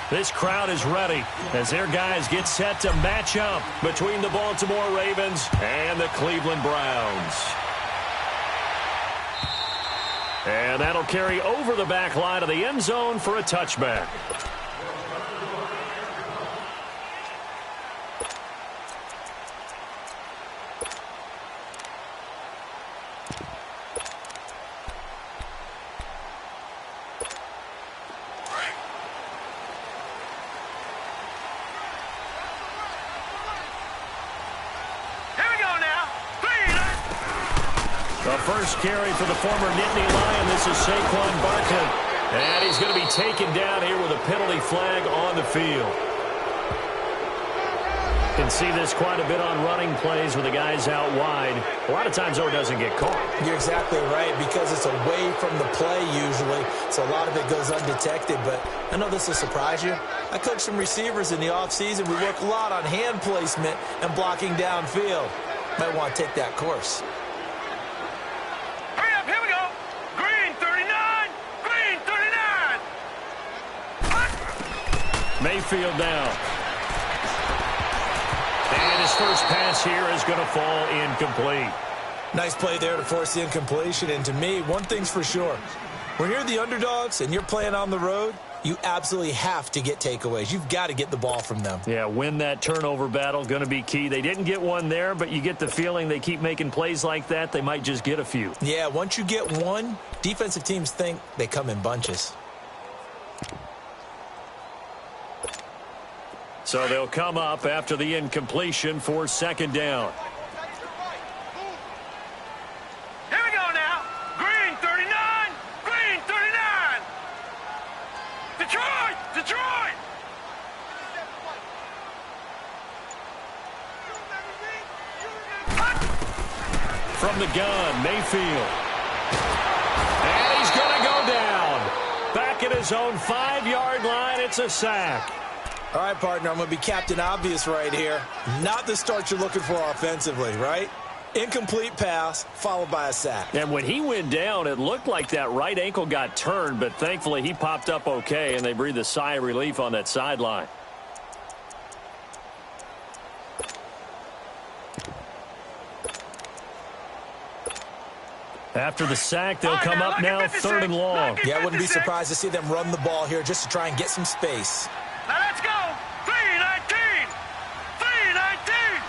This crowd is ready as their guys get set to match up between the Baltimore Ravens and the Cleveland Browns. And that'll carry over the back line of the end zone for a touchback. The first carry for the former Nittany Lion. This is Saquon Barkley. And he's going to be taken down here with a penalty flag on the field. You can see this quite a bit on running plays with the guys out wide. A lot of times, though, it doesn't get caught. You're exactly right, because it's away from the play usually, so a lot of it goes undetected. But I know this will surprise you. I coach some receivers in the offseason. We work a lot on hand placement and blocking downfield. Might want to take that course. Mayfield down. And his first pass here is going to fall incomplete. Nice play there to force the incompletion. And to me, one thing's for sure. When you're the underdogs and you're playing on the road, you absolutely have to get takeaways. You've got to get the ball from them. Yeah, win that turnover battle, going to be key. They didn't get one there, but you get the feeling they keep making plays like that, they might just get a few. Yeah, once you get one, defensive teams think they come in bunches. So they'll come up after the incompletion for second down. Here we go now. Green 39. Green 39. Detroit. Detroit. From the gun, Mayfield. And he's going to go down. Back at his own 5-yard line, it's a sack. All right, partner, I'm going to be Captain Obvious right here. Not the start you're looking for offensively, right? Incomplete pass, followed by a sack. And when he went down, it looked like that right ankle got turned, but thankfully he popped up okay, and they breathed a sigh of relief on that sideline. After the sack, they'll come up now 3rd and long. Yeah, I wouldn't be surprised to see them run the ball here just to try and get some space. Now let's go. 3-19. 3-19.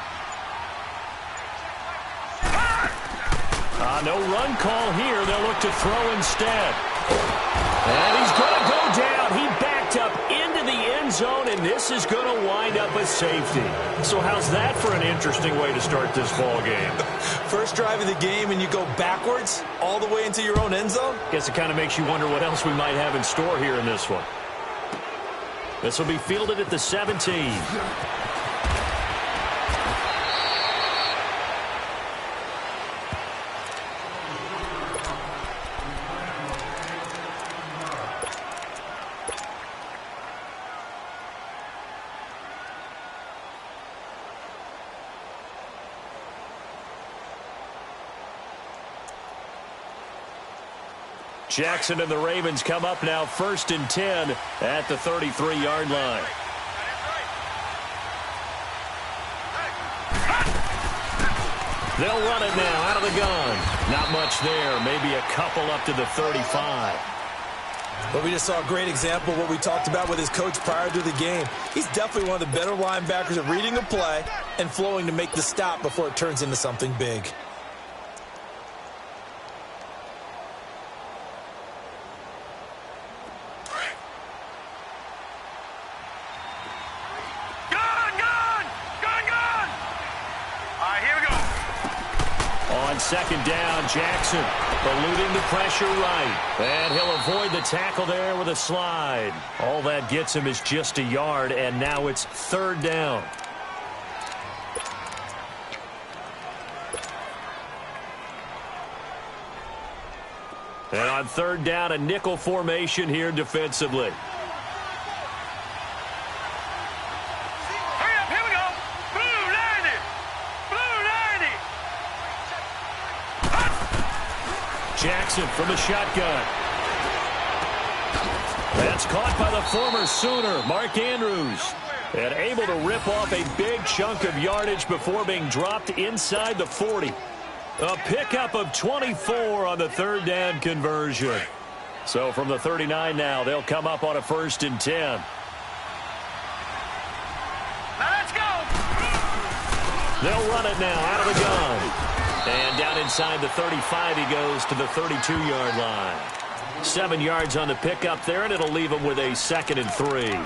No run call here. They'll look to throw instead. And he's going to go down. He backed up into the end zone, and this is going to wind up a safety. So how's that for an interesting way to start this ball game? First drive of the game, and you go backwards all the way into your own end zone? Guess it kind of makes you wonder what else we might have in store here in this one. This will be fielded at the 17. Jackson and the Ravens come up now 1st and 10 at the 33-yard line. They'll run it now out of the gun. Not much there. Maybe a couple up to the 35. Well, we just saw a great example of what we talked about with his coach prior to the game. He's definitely one of the better linebackers at reading a play and flowing to make the stop before it turns into something big. Second down, Jackson eluding the pressure right. And he'll avoid the tackle there with a slide. All that gets him is just a yard, and now it's 3rd down. And on 3rd down, a nickel formation here defensively. Jackson from the shotgun. That's caught by the former Sooner, Mark Andrews. And able to rip off a big chunk of yardage before being dropped inside the 40. A pickup of 24 on the third down conversion. So from the 39 now, they'll come up on a 1st and 10. Now let's go. They'll run it now out of the gun. And down inside the 35, he goes to the 32-yard line. 7 yards on the pickup there, and it'll leave him with a 2nd and 3.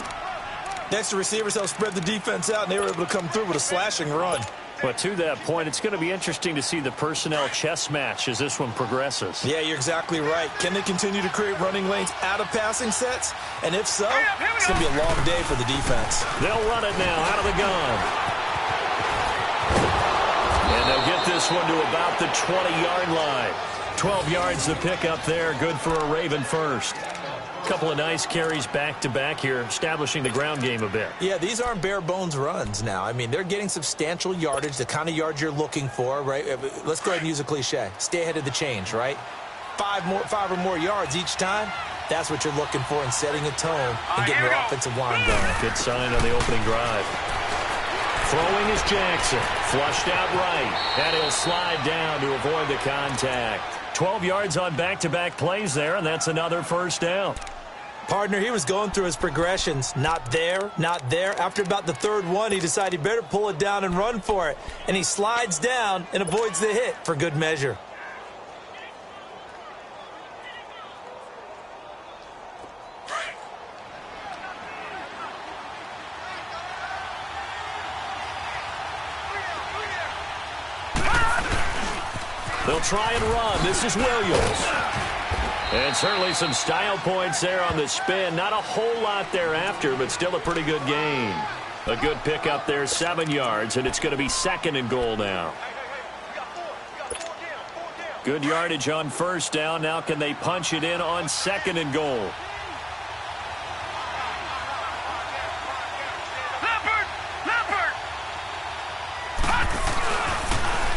Next, the receivers helped spread the defense out, and they were able to come through with a slashing run. But to that point, it's going to be interesting to see the personnel chess match as this one progresses. Yeah, you're exactly right. Can they continue to create running lanes out of passing sets? And if so, it's going to be a long day for the defense. They'll run it now out of the gun. And they'll get this one to about the 20-yard line. 12 yards the pickup there, good for a Raven first. Couple of nice carries back-to-back here, establishing the ground game a bit. Yeah, these aren't bare-bones runs now. I mean, they're getting substantial yardage, the kind of yards you're looking for, right? Let's go ahead and use a cliche. Stay ahead of the change, right? 5 or more yards each time. That's what you're looking for in setting a tone and getting your offensive line going. Good sign on the opening drive. Throwing is Jackson. Flushed out right. And he'll slide down to avoid the contact. 12 yards on back-to-back plays there, and that's another 1st down. Partner, he was going through his progressions. Not there, not there. After about the 3rd one, he decided he better pull it down and run for it. And he slides down and avoids the hit for good measure. They'll try and run. This is Williams. And certainly some style points there on the spin. Not a whole lot thereafter, but still a pretty good gain. A good pickup there, 7 yards, and it's going to be 2nd and goal now. Good yardage on 1st down. Now can they punch it in on 2nd and goal?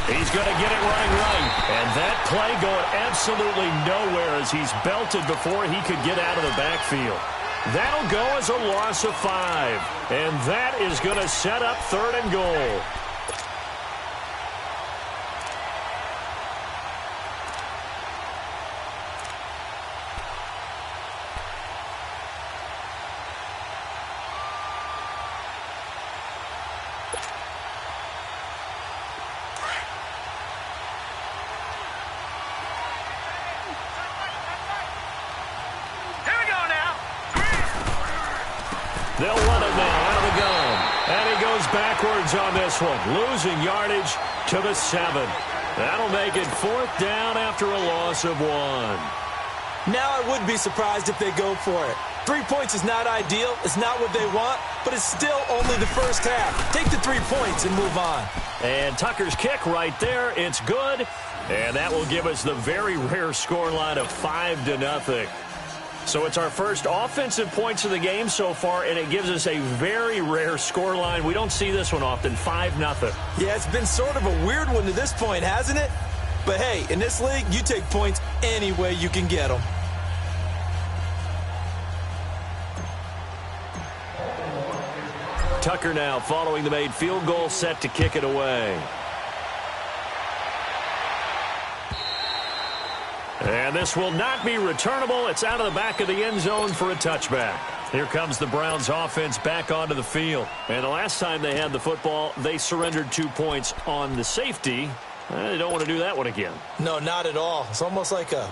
He's going to get it running right. And that play going absolutely nowhere as he's belted before he could get out of the backfield. That'll go as a loss of 5. And that is going to set up 3rd and goal. They'll run it now out of the gun. And he goes backwards on this one, losing yardage to the 7. That'll make it 4th down after a loss of 1. Now I would be surprised if they go for it. 3 points is not ideal. It's not what they want, but it's still only the first half. Take the 3 points and move on. And Tucker's kick right there. It's good. And that will give us the very rare scoreline of 5-0. So it's our first offensive points of the game so far, and it gives us a very rare scoreline. We don't see this one often, 5-0. Yeah, it's been sort of a weird one to this point, hasn't it? But hey, in this league, you take points any way you can get them. Tucker now following the made field goal, set to kick it away. And this will not be returnable. It's out of the back of the end zone for a touchback. Here comes the Browns offense back onto the field. And the last time they had the football, they surrendered 2 points on the safety. They don't want to do that one again. No, not at all. It's almost like a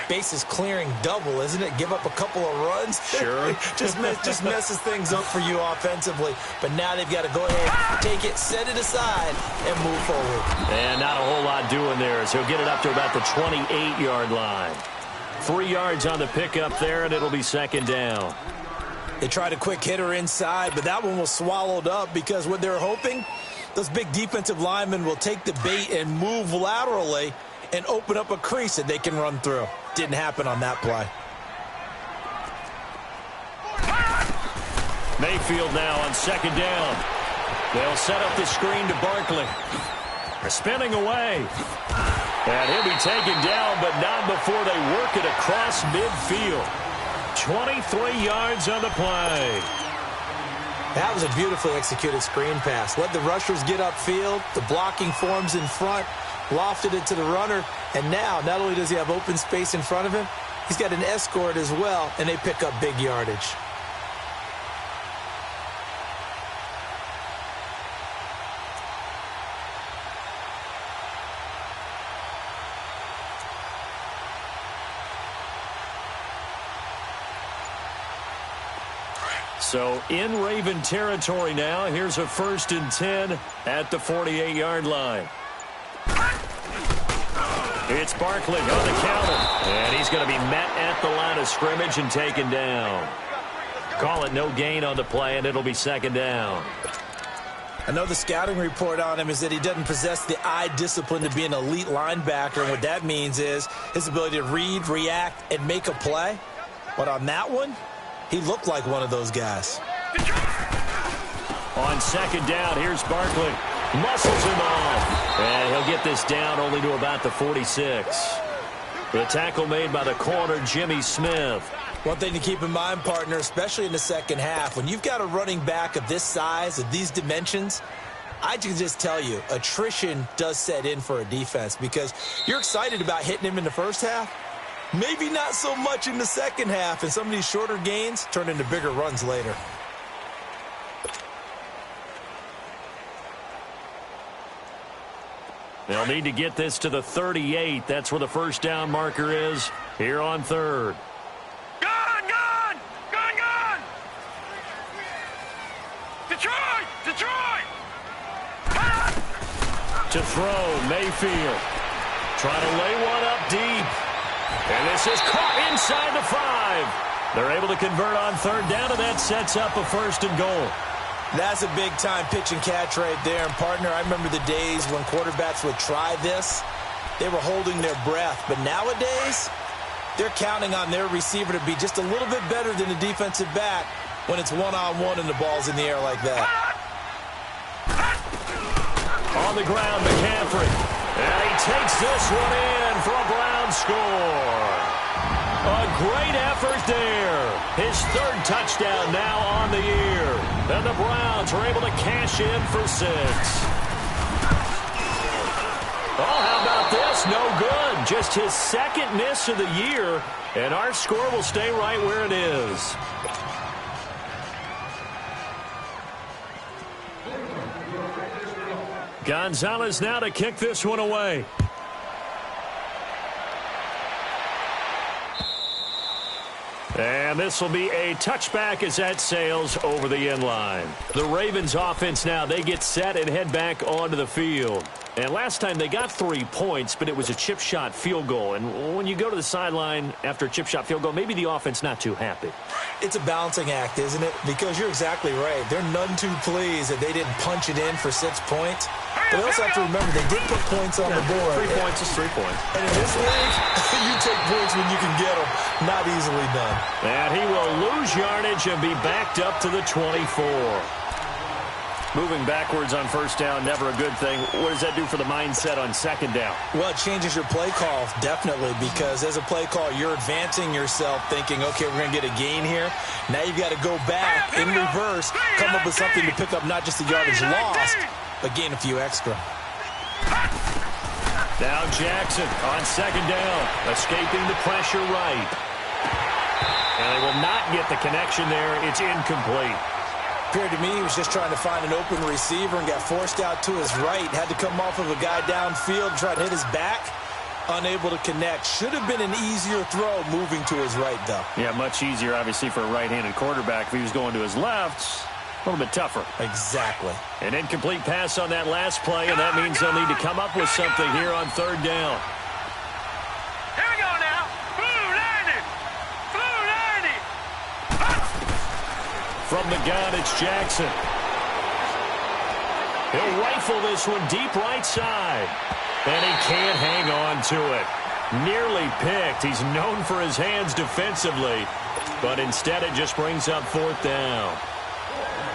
bases clearing double, isn't it? Give up a couple of runs. Sure. just messes things up for you offensively. But now they've got to go ahead, take it, set it aside, and move forward. And not a whole lot doing there as he'll get it up to about the 28-yard line. 3 yards on the pickup there, and it'll be 2nd down. They tried a quick hitter inside, but that one was swallowed up because what they're hoping, those big defensive linemen will take the bait and move laterally and open up a crease that they can run through. Didn't happen on that play. Mayfield now on 2nd down. They'll set up the screen to Barkley. Spinning away. And he'll be taken down, but not before they work it across midfield. 23 yards on the play. That was a beautifully executed screen pass. Let the rushers get upfield. The blocking forms in front. Lofted it to the runner. And now, not only does he have open space in front of him, he's got an escort as well, and they pick up big yardage. So in Raven territory now. Here's a 1st and 10 at the 48-yard line. It's Barkley on the counter. And he's going to be met at the line of scrimmage and taken down. Call it no gain on the play, and it'll be 2nd down. I know the scouting report on him is that he doesn't possess the eye discipline to be an elite linebacker. And what that means is his ability to read, react, and make a play. But on that one, he looked like one of those guys. On 2nd down, here's Barkley. Muscles him off. And he'll get this down only to about the 46. The tackle made by the corner, Jimmy Smith. One thing to keep in mind, partner, especially in the second half, when you've got a running back of this size, of these dimensions, I can just tell you, attrition does set in for a defense because you're excited about hitting him in the first half. Maybe not so much in the second half, and some of these shorter gains turn into bigger runs later. They'll need to get this to the 38. That's where the 1st down marker is here on 3rd. Gone, gone! Gone, gone! Detroit! Detroit! To throw, Mayfield. Trying to lay one up deep. And this is caught inside the 5. They're able to convert on 3rd down, and that sets up a 1st and goal. That's a big-time pitch and catch right there. And, partner, I remember the days when quarterbacks would try this. They were holding their breath. But nowadays, they're counting on their receiver to be just a little bit better than the defensive back when it's one-on-one and the ball's in the air like that. On the ground, McCaffrey. And he takes this one in for a Brown score. A great effort there. His 3rd touchdown now on the year. And the Browns are able to cash in for 6. Oh, how about this? No good. Just his 2nd miss of the year. And our score will stay right where it is. Gonzalez now to kick this one away. And this will be a touchback as that sails over the end line. The Ravens offense now, they get set and head back onto the field. And last time they got 3 points, but it was a chip shot field goal. And when you go to the sideline after a chip shot field goal, maybe the offense not too happy. It's a balancing act, isn't it? Because you're exactly right. They're none too pleased that they didn't punch it in for 6 points. But they also have to remember they did put points on the board. 3 points is 3 points. And in this league, you take points when you can get them. Not easily done. And he will lose yardage and be backed up to the 24. Moving backwards on 1st down, never a good thing. What does that do for the mindset on 2nd down? Well, it changes your play call, definitely, because as a play call, you're advancing yourself thinking, okay, we're going to get a gain here. Now you've got to go back in reverse, come up with something to pick up not just the yardage lost, but gain a few extra. Now Jackson on 2nd down, escaping the pressure right. And they will not get the connection there. It's incomplete. Appeared to me he was just trying to find an open receiver and got forced out to his right. Had to come off of a guy downfield, try to hit his back. Unable to connect. Should have been an easier throw moving to his right, though. Yeah, much easier, obviously, for a right-handed quarterback. If he was going to his left, a little bit tougher. Exactly. An incomplete pass on that last play, and that means they'll need to come up with something here on 3rd down. Here we go now. Blue 90. Blue 90. From the gun, it's Jackson. He'll rifle this one deep right side. And he can't hang on to it. Nearly picked. He's known for his hands defensively. But instead it just brings up 4th down.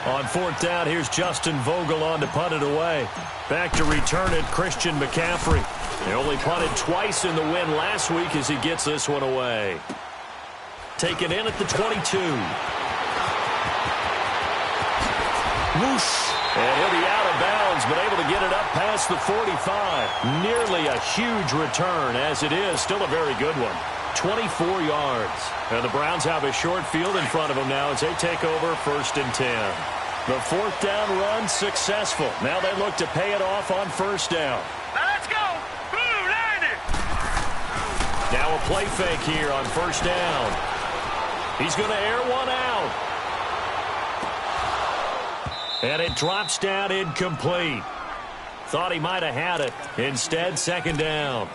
On 4th down, here's Justin Vogel on to punt it away. Back to return it, Christian McCaffrey. He only punted twice in the win last week as he gets this one away. Taken in at the 22. Whoosh. And he'll be out of bounds, but able to get it up past the 45. Nearly a huge return, as it is. Still a very good one. 24 yards. And the Browns have a short field in front of them now as they take over 1st and 10. The 4th down run successful. Now they look to pay it off on 1st down. Now let's go. Blue, land it. Now a play fake here on 1st down. He's going to air one out. And it drops down incomplete. Thought he might have had it. Instead, 2nd down.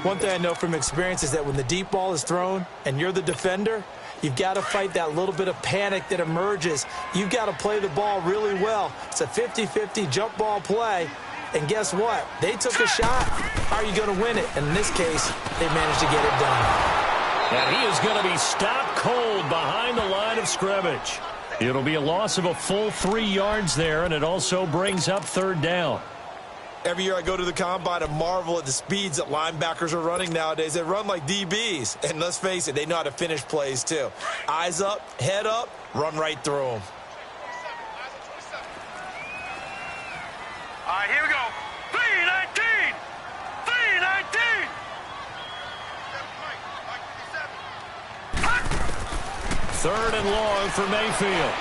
One thing I know from experience is that when the deep ball is thrown and you're the defender, you've got to fight that little bit of panic that emerges. You've got to play the ball really well. It's a 50-50 jump ball play. And guess what? They took a shot. How are you going to win it? And in this case, they managed to get it done. And he is going to be stopped cold behind the line of scrimmage. It'll be a loss of a full 3 yards there, and it also brings up 3rd down. Every year I go to the combine and marvel at the speeds that linebackers are running nowadays. They run like DBs. And let's face it, they know how to finish plays too. Eyes up, head up, run right through them. All right, here we go. 3-19. 3-19. 3rd and long for Mayfield.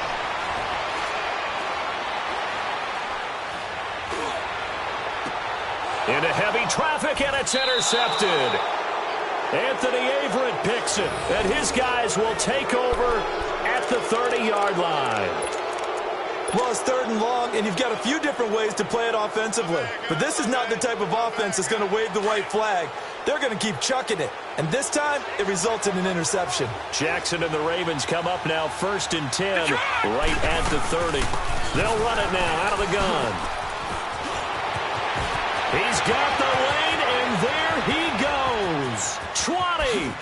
Into heavy traffic, and it's intercepted. Anthony Averett picks it, and his guys will take over at the 30-yard line. Well, it's 3rd and long, and you've got a few different ways to play it offensively. But this is not the type of offense that's going to wave the white flag. They're going to keep chucking it. And this time, it results in an interception. Jackson and the Ravens come up now 1st and 10, right at the 30. They'll run it now out of the gun. He's got the lane, and there he goes. 20.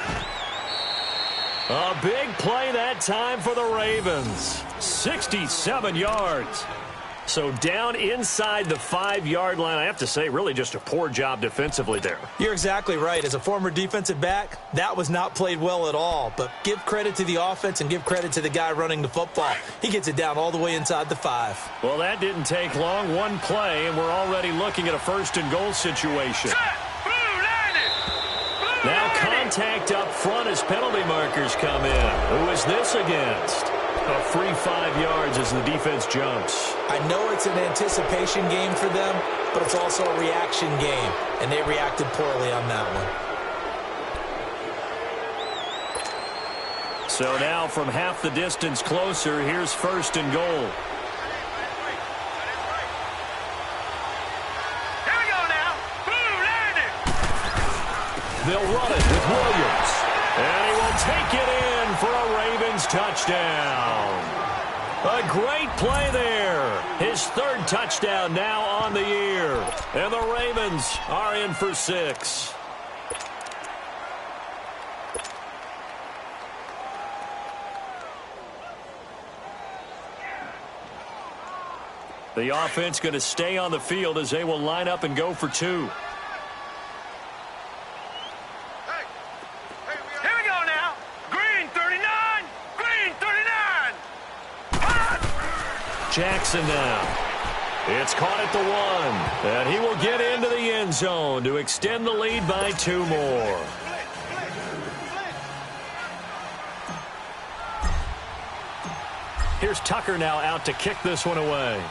A big play that time for the Ravens. 67 yards. So down inside the 5-yard line. I have to say, really just a poor job defensively there. You're exactly right. As a former defensive back, that was not played well at all. But give credit to the offense and give credit to the guy running the football. He gets it down all the way inside the 5. Well, that didn't take long. One play, and we're already looking at a 1st and goal situation. Now contact up front as penalty markers come in. Who is this against? A free 5 yards as the defense jumps. I know it's an anticipation game for them, but it's also a reaction game, and they reacted poorly on that one. So now from half the distance closer, here's 1st and goal. Here we go now. Blue, land it. They'll run it with Williams. And he will take it in for a Ravens touchdown. A great play there. His 3rd touchdown now on the year. And the Ravens are in for 6. The offense going to stay on the field as they will line up and go for 2. Jackson now. It's caught at the 1. And he will get into the end zone to extend the lead by 2 more. Here's Tucker now out to kick this one away.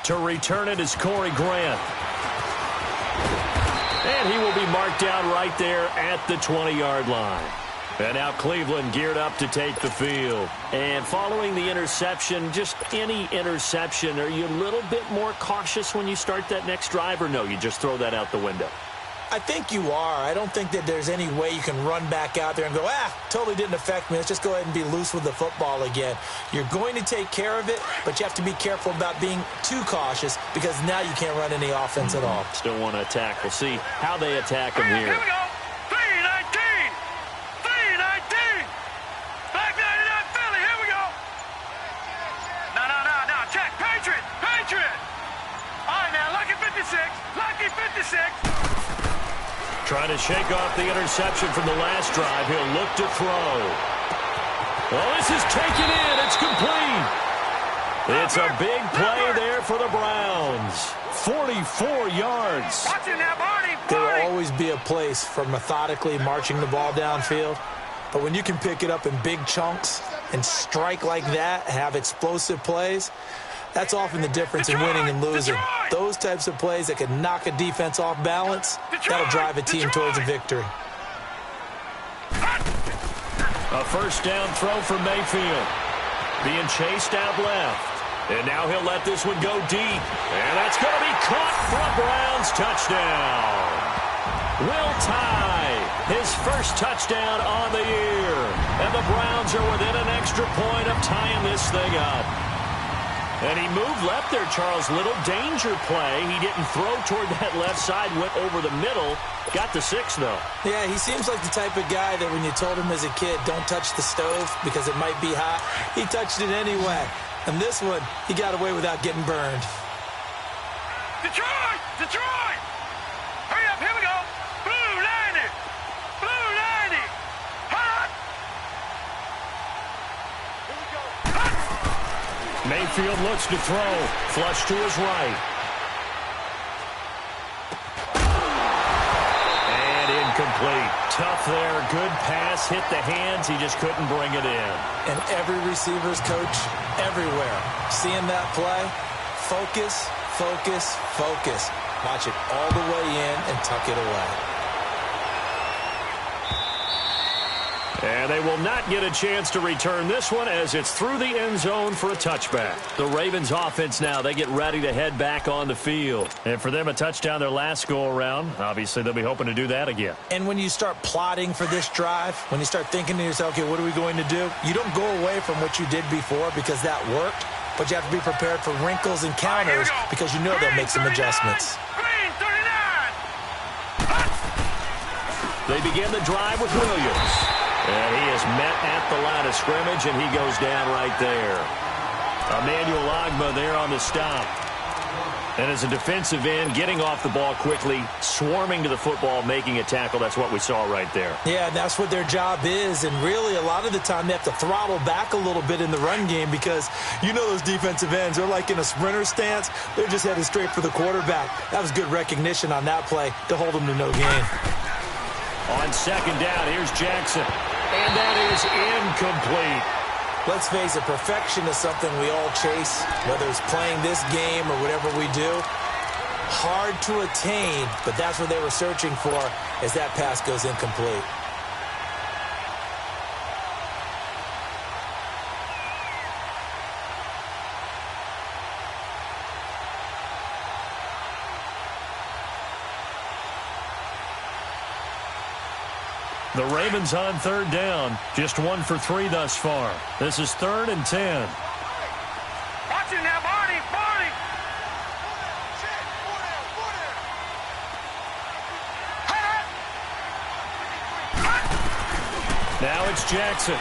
To return it is Corey Grant. And he will be marked down right there at the 20-yard line. And now Cleveland geared up to take the field. And following the interception, just any interception, are you a little bit more cautious when you start that next drive, or no, you just throw that out the window? I think you are. I don't think that there's any way you can run back out there and go, totally didn't affect me. Let's just go ahead and be loose with the football again. You're going to take care of it, but you have to be careful about being too cautious because now you can't run any offense at all. Still want to attack. We'll see how they attack him here. Here we go. 3-19. 3-19. Back 99 Philly. Here we go. No. Check. Patriot. All right, now. Lucky 56. Lucky 56. Trying to shake off the interception from the last drive. He'll look to throw. Well, this is taken in. It's complete. It's a big play there for the Browns. 44 yards. There will always be a place for methodically marching the ball downfield. But when you can pick it up in big chunks and strike like that, have explosive plays, that's often the difference in winning and losing. Those types of plays that can knock a defense off balance, that'll drive a team towards a victory. A first down throw for Mayfield. Being chased out left. And now he'll let this one go deep. And that's going to be caught for a Browns touchdown. Will Tye, his first touchdown on the year. And the Browns are within an extra point of tying this thing up. And he moved left there, Charles. Little danger play. He didn't throw toward that left side, went over the middle. Got the 6, though. Yeah, he seems like the type of guy that when you told him as a kid, don't touch the stove because it might be hot, he touched it anyway. And this one, he got away without getting burned. Detroit! Detroit! Hurry up, here we go! Blue 90! Blue 90! Hot! Here we go! Hot! Mayfield looks to throw. Flush to his right. And incomplete. Tough there. Good pass. Hit the hands. He just couldn't bring it in. And every receiver's coach everywhere, seeing that play, focus, focus, focus. Watch it all the way in and tuck it away. And they will not get a chance to return this one as it's through the end zone for a touchback. The Ravens offense now, they get ready to head back on the field. And for them, a touchdown their last go-around. Obviously, they'll be hoping to do that again. And when you start plotting for this drive, when you start thinking to yourself, okay, what are we going to do? You don't go away from what you did before because that worked, but you have to be prepared for wrinkles and counters because you know they'll make some adjustments. Green 39! They begin the drive with Williams. And he is met at the line of scrimmage, and he goes down right there. Emmanuel Ogbah there on the stop. And as a defensive end, getting off the ball quickly, swarming to the football, making a tackle. That's what we saw right there. Yeah, and that's what their job is. And really, a lot of the time, they have to throttle back a little bit in the run game because you know those defensive ends, they're like in a sprinter stance. They're just headed straight for the quarterback. That was good recognition on that play to hold them to no gain. On second down, here's Jackson. And that is incomplete. Let's face it, perfection is something we all chase, whether it's playing this game or whatever we do. Hard to attain, but that's what they were searching for as that pass goes incomplete. The Ravens on third down. Just 1 for 3 thus far. This is 3rd and 10. Watch it now, Barney! Barney! Now it's Jackson.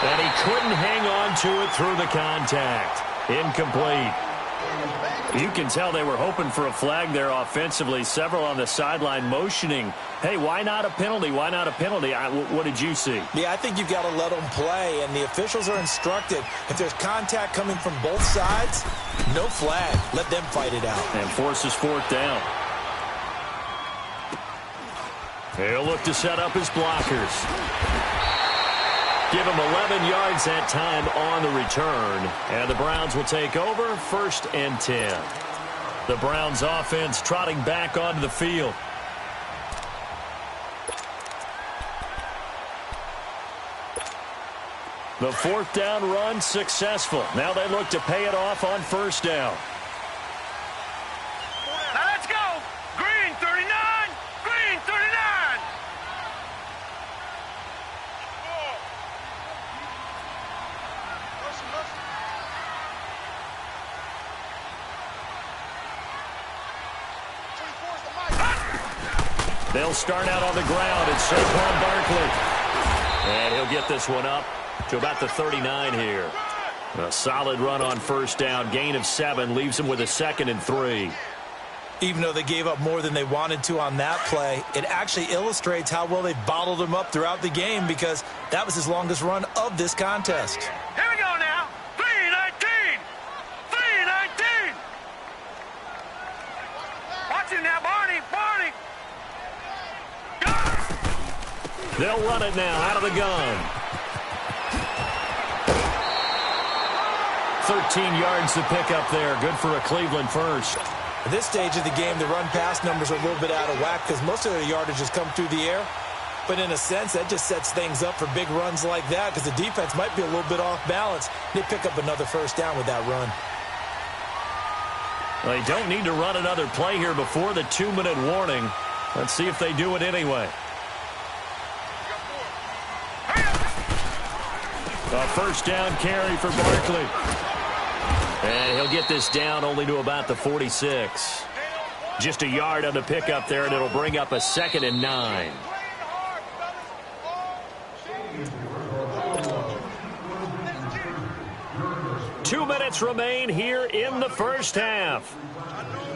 And he couldn't hang on to it through the contact. Incomplete. You can tell they were hoping for a flag there offensively. Several on the sideline motioning, hey, why not a penalty? Why not a penalty? What did you see? Yeah, I think you've got to let them play, and the officials are instructed. If there's contact coming from both sides, no flag. Let them fight it out. And forces 4th down. He'll look to set up his blockers. Give him 11 yards that time on the return. And the Browns will take over 1st and 10. The Browns offense trotting back onto the field. The 4th down run successful. Now they look to pay it off on 1st down. Now let's go! Green 39! Green 39! They'll start out on the ground. It's Saquon Barkley. And he'll get this one up to about the 39 here. A solid run on 1st down. Gain of 7 leaves him with a 2nd and 3. Even though they gave up more than they wanted to on that play, it actually illustrates how well they bottled him up throughout the game because that was his longest run of this contest. Here we go now. 3-19. 3-19. Watch him now, Barney. Barney. They'll run it now out of the gun. 13 yards to pick up there. Good for a Cleveland first. At this stage of the game, the run-pass numbers are a little bit out of whack because most of their yardage has come through the air. But in a sense, that just sets things up for big runs like that because the defense might be a little bit off balance. They pick up another first down with that run. They don't need to run another play here before the 2-minute warning. Let's see if they do it anyway. A first down carry for Barkley. And he'll get this down only to about the 46. Just a yard on the pickup there, and it'll bring up a 2nd and 9. Two minutes remain here in the first half.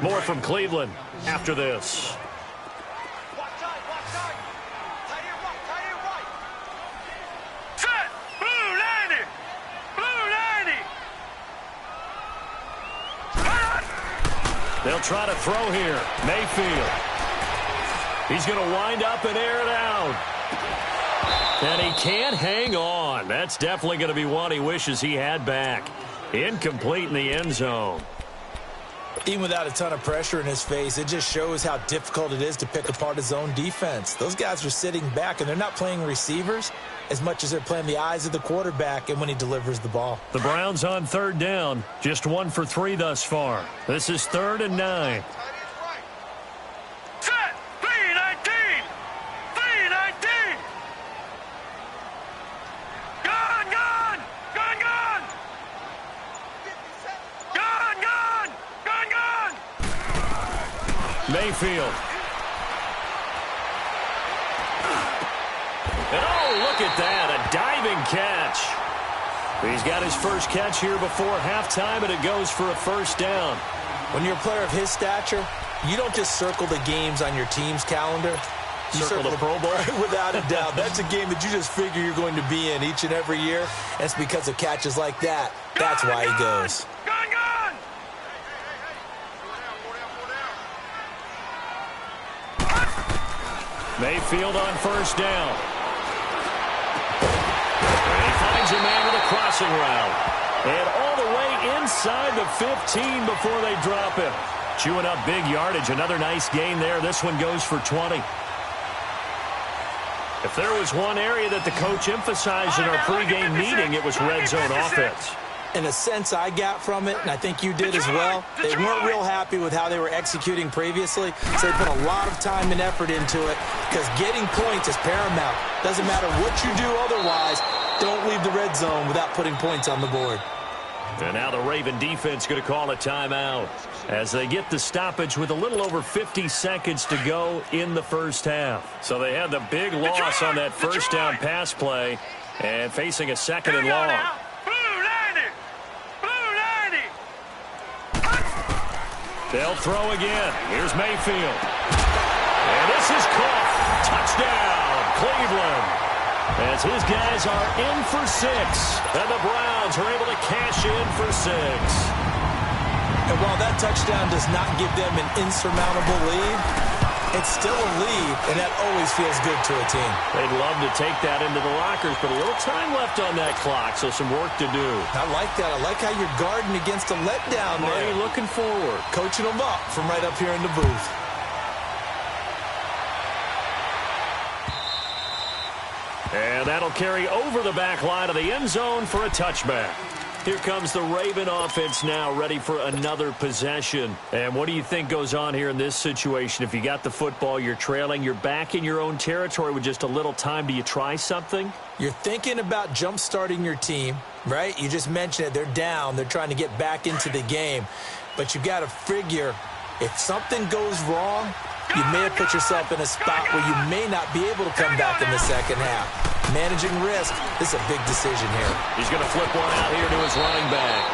More from Cleveland after this. They'll try to throw here. Mayfield. He's going to wind up and air it out. And he can't hang on. That's definitely going to be one he wishes he had back. Incomplete in the end zone. Even without a ton of pressure in his face, it just shows how difficult it is to pick apart his own defense. Those guys are sitting back, and they're not playing receivers as much as they're playing the eyes of the quarterback and when he delivers the ball. The Browns on third down. Just 1 for 3 thus far. This is 3rd and 9. Set! 3-19! 3-19! Gone! Gone! Gone! Gone! Gone! Gone! Gone! Gone! Mayfield. And oh, look at that, a diving catch. He's got his first catch here before halftime, and it goes for a first down. When you're a player of his stature, you don't just circle the games on your team's calendar. You circle the Pro Bowl? Without a doubt. That's a game that you just figure you're going to be in each and every year. And it's because of catches like that. That's why he goes. Gone! Gone! Mayfield on first down. A man with a crossing route. And all the way inside the 15 before they drop him. Chewing up big yardage. Another nice gain there. This one goes for 20. If there was one area that the coach emphasized in our pregame meeting, it was red zone offense. In a sense, I got from it, and I think you did as well, they weren't real happy with how they were executing previously, so they put a lot of time and effort into it because getting points is paramount. Doesn't matter what you do otherwise. Don't leave the red zone without putting points on the board. And now the Raven defense going to call a timeout as they get the stoppage with a little over 50 seconds to go in the first half. So they had the big loss on that first down pass play and facing a 2nd and long. They'll throw again. Here's Mayfield. And this is caught. Touchdown, Cleveland. As his guys are in for 6. And the Browns are able to cash in for 6. And while that touchdown does not give them an insurmountable lead, it's still a lead, and that always feels good to a team. They'd love to take that into the lockers, but a little time left on that clock, so some work to do. I like that. I like how you're guarding against a letdown there. Marty looking forward. Coaching them up from right up here in the booth. And that'll carry over the back line of the end zone for a touchback. Here comes the Raven offense now, ready for another possession. And what do you think goes on here in this situation? If you got the football, you're trailing, you're back in your own territory with just a little time. Do you try something? You're thinking about jump-starting your team, right? You just mentioned it. They're down. They're trying to get back into the game. But you got to figure if something goes wrong, you may have put yourself in a spot where you may not be able to come back in the second half. Managing risk, this is a big decision here. He's going to flip one out here to his running back.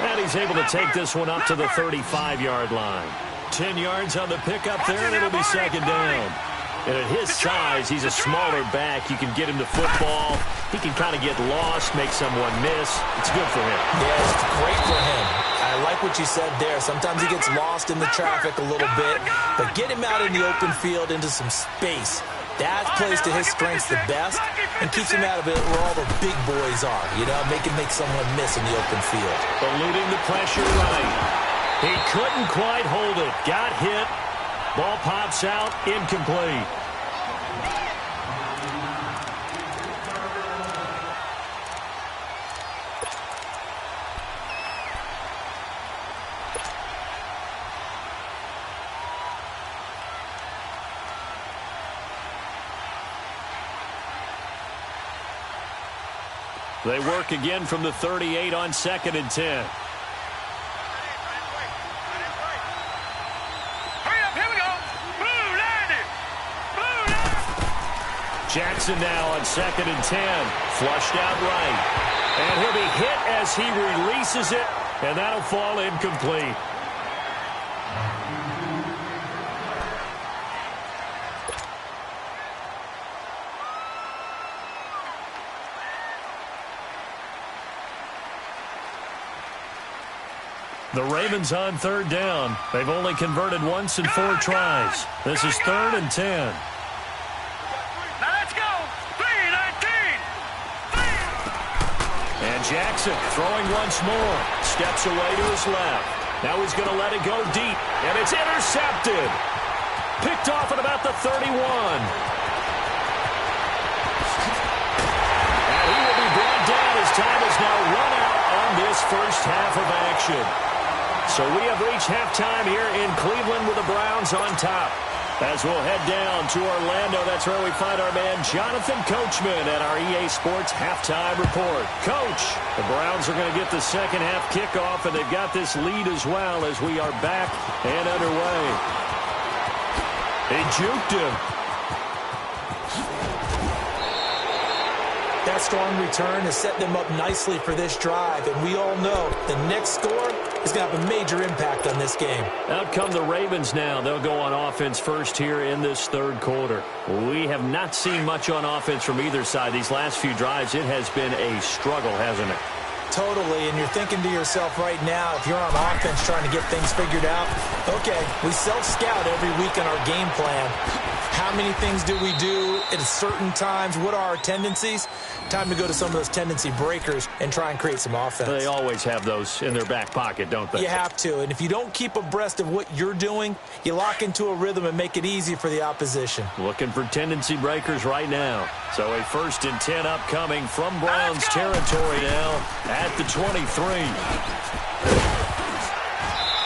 And he's able to take this one up to the 35-yard line. 10 yards on the pickup there, and it'll be second down. And at his size, he's a smaller back. You can get him to football. He can kind of get lost, make someone miss. It's good for him. Yeah, it's great for him. I like what you said there. Sometimes he gets lost in the traffic a little bit, but get him out in the open field into some space. That plays to his strengths the best and keeps him out of it where all the big boys are. You know, make someone miss in the open field. Eluding the pressure right. He couldn't quite hold it. Got hit. Ball pops out, incomplete. They work again from the 38 on 2nd and 10. Jackson now on 2nd and 10. Flushed out right. And he'll be hit as he releases it, and that'll fall incomplete. The Ravens on 3rd down. They've only converted once in 4 tries. This is 3rd and 10. Jackson throwing once more. Steps away to his left. Now he's going to let it go deep. And it's intercepted. Picked off at about the 31. And he will be brought down as time has now run out on this first half of action. So we have reached halftime here in Cleveland with the Browns on top. As we'll head down to Orlando, that's where we find our man Jonathan Coachman at our EA Sports Halftime Report. Coach, the Browns are going to get the second half kickoff, and they've got this lead as well as we are back and underway. He juked him. That strong return has set them up nicely for this drive, and we all know the next score is going to have a major impact on this game. Out come the Ravens now. They'll go on offense first here in this 3rd quarter. We have not seen much on offense from either side. These last few drives, it has been a struggle, hasn't it? Totally, and you're thinking to yourself right now, if you're on offense trying to get things figured out, okay, we self-scout every week on our game plan. How many things do we do at certain times? What are our tendencies? Time to go to some of those tendency breakers and try and create some offense. They always have those in their back pocket, don't they? You have to, and if you don't keep abreast of what you're doing, you lock into a rhythm and make it easy for the opposition. Looking for tendency breakers right now. So a 1st and 10 upcoming from Browns territory now at the 23.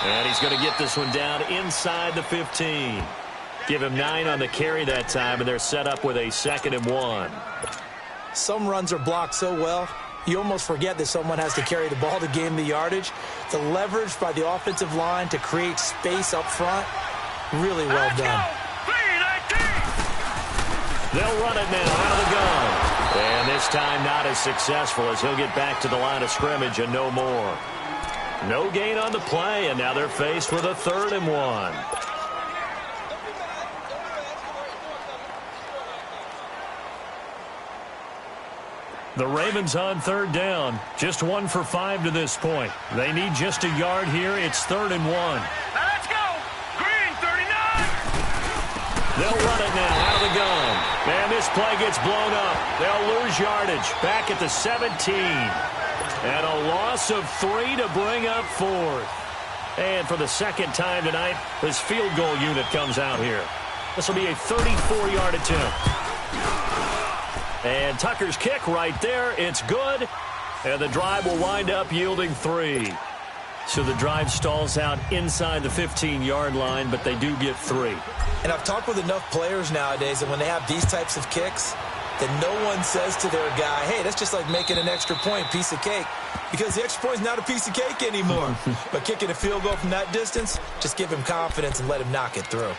And he's going to get this one down inside the 15. Give him 9 on the carry that time, and they're set up with a 2nd and 1. Some runs are blocked so well, you almost forget that someone has to carry the ball to gain the yardage. The leverage by the offensive line to create space up front, really well done. They'll run it now out of the gun. And this time not as successful as he'll get back to the line of scrimmage and no more. No gain on the play, and now they're faced with a 3rd and 1. The Ravens on 3rd down. Just 1 for 5 to this point. They need just a yard here. It's 3rd and 1. Now let's go. Green, 39. They'll run it now out of the gun. And this play gets blown up. They'll lose yardage back at the 17. And a loss of 3 to bring up 4th. And for the second time tonight, this field goal unit comes out here. This will be a 34-yard attempt. And Tucker's kick right there. It's good. And the drive will wind up yielding 3. So the drive stalls out inside the 15-yard line, but they do get 3. And I've talked with enough players nowadays that when they have these types of kicks, that no one says to their guy, hey, that's just like making an extra point, piece of cake. Because the extra point is not a piece of cake anymore. But kicking a field goal from that distance, just give him confidence and let him knock it through.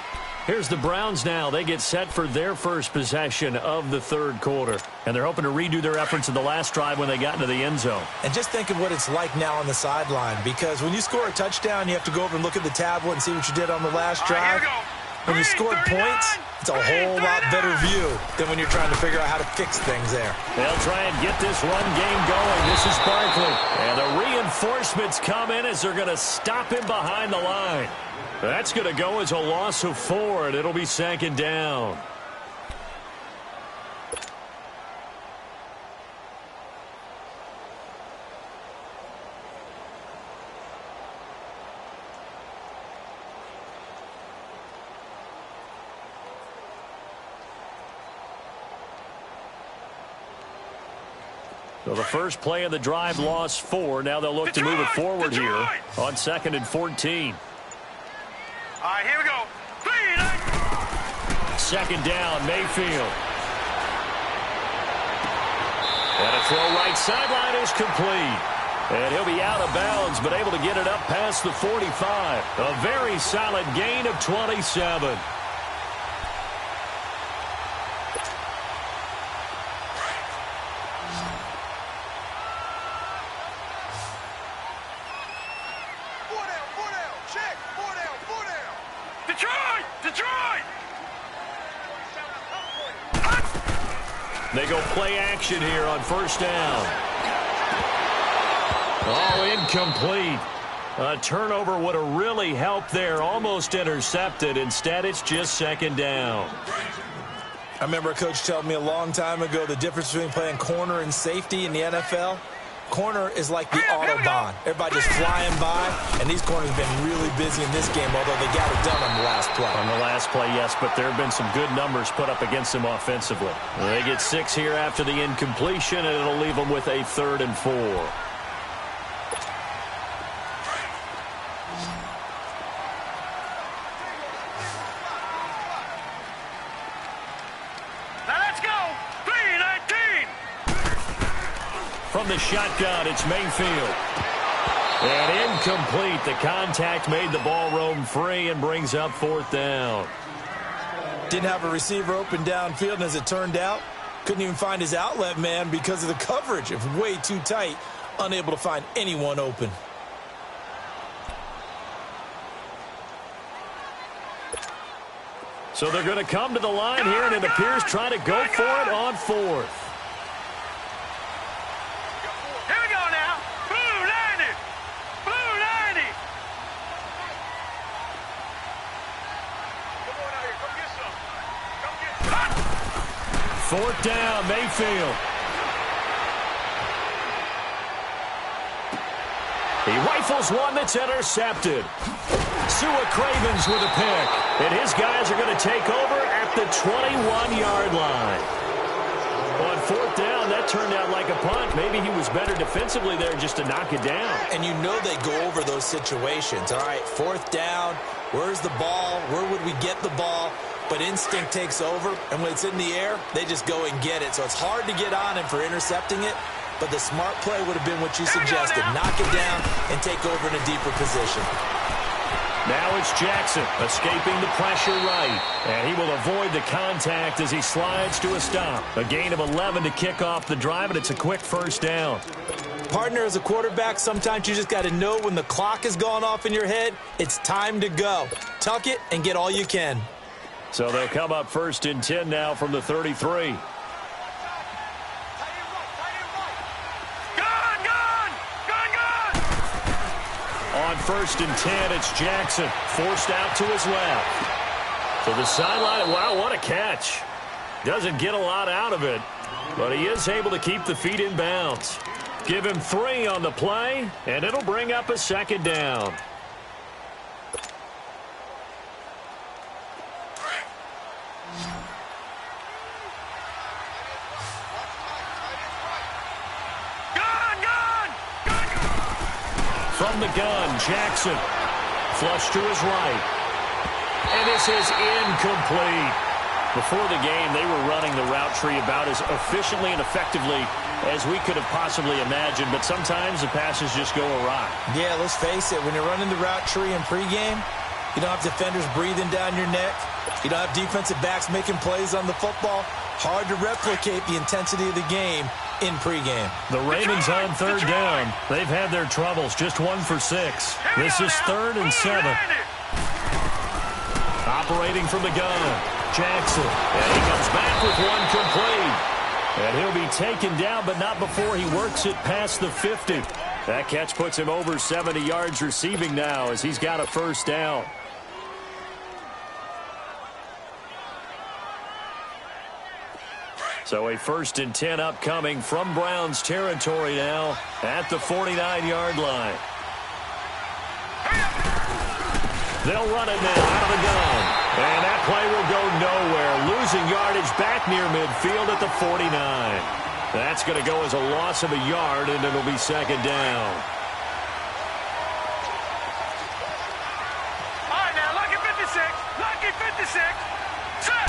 Here's the Browns now. They get set for their first possession of the third quarter. And they're hoping to redo their efforts in the last drive when they got into the end zone. And just think of what it's like now on the sideline, because when you score a touchdown, you have to go over and look at the tablet and see what you did on the last drive. When you scored points, it's a whole lot better view than when you're trying to figure out how to fix things there. They'll try and get this run game going. This is Barkley. And the reinforcements come in as they're going to stop him behind the line. That's going to go as a loss of 4, and it'll be second down. So the first play of the drive lost 4. Now they'll look to move it forward here on 2nd and 14. All right, here we go. 2nd down, Mayfield. And a throw right sideline is complete. And he'll be out of bounds, but able to get it up past the 45. A very solid gain of 27. They go play action here on first down. Oh, incomplete. A turnover would have really helped there. Almost intercepted. Instead, it's just 2nd down. I remember a coach telling me a long time ago the difference between playing corner and safety in the NFL. Corner is like the Autobahn. Everybody just flying by, and these corners have been really busy in this game, although they got it done on the last play. On the last play, yes, but there have been some good numbers put up against them offensively. They get 6 here after the incompletion, and it'll leave them with a 3rd and 4. From the shotgun, it's Mayfield. And incomplete. The contact made the ball roam free and brings up 4th down. Didn't have a receiver open downfield, and as it turned out, couldn't even find his outlet man because of the coverage. It was way too tight, unable to find anyone open. So they're going to come to the line here, and it appears trying to go for it on 4th. Fourth down, Mayfield. He rifles one that's intercepted. Sua Cravens with a pick. And his guys are going to take over at the 21-yard line. On 4th down, that turned out like a punt. Maybe he was better defensively there just to knock it down. And you know they go over those situations. All right, 4th down. Where's the ball? Where would we get the ball? But instinct takes over, and when it's in the air, they just go and get it. So it's hard to get on him for intercepting it, but the smart play would have been what you suggested. Knock it down and take over in a deeper position. Now it's Jackson escaping the pressure right, and he will avoid the contact as he slides to a stop. A gain of 11 to kick off the drive, and it's a quick first down. Partner, as a quarterback, sometimes you just got to know when the clock has gone off in your head, it's time to go. Tuck it and get all you can. So they'll come up 1st and 10 now from the 33. On 1st and 10, it's Jackson, forced out to his left. So the sideline, wow, what a catch. Doesn't get a lot out of it, but he is able to keep the feet in bounds. Give him 3 on the play, and it'll bring up a 2nd down. From the gun, Jackson. Flush to his right. And this is incomplete. Before the game, they were running the route tree about as efficiently and effectively as we could have possibly imagined, but sometimes the passes just go awry. Yeah, let's face it, when you're running the route tree in pregame, You don't have defenders breathing down your neck. You don't have defensive backs making plays on the football. Hard to replicate the intensity of the game in pregame. The Ravens on third down. They've had their troubles, just 1 for 6. This is 3rd and 7. Operating from the gun, Jackson. And he comes back with one complete. And he'll be taken down, but not before he works it past the 50. That catch puts him over 70 yards receiving now as he's got a first down. So a 1st and 10 upcoming from Browns territory now at the 49-yard line. They'll run it now out of the gun. And that play will go nowhere. Losing yardage back near midfield at the 49. That's going to go as a loss of a yard, and it'll be 2nd down. All right, now, lucky 56. Lucky 56. Set.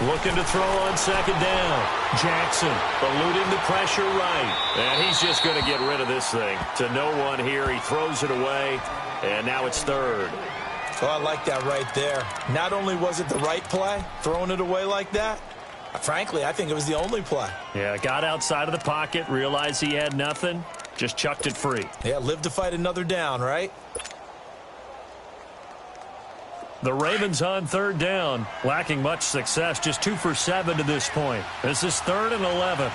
Looking to throw on 2nd down. Jackson eluding the pressure right. And he's just going to get rid of this thing. To no one here. He throws it away. And now it's 3rd. Oh, I like that right there. Not only was it the right play, throwing it away like that, frankly, I think it was the only play. Yeah, got outside of the pocket, realized he had nothing, just chucked it free. Yeah, live to fight another down, right? The Ravens on 3rd down, lacking much success, just 2 for 7 to this point. This is 3rd and 11.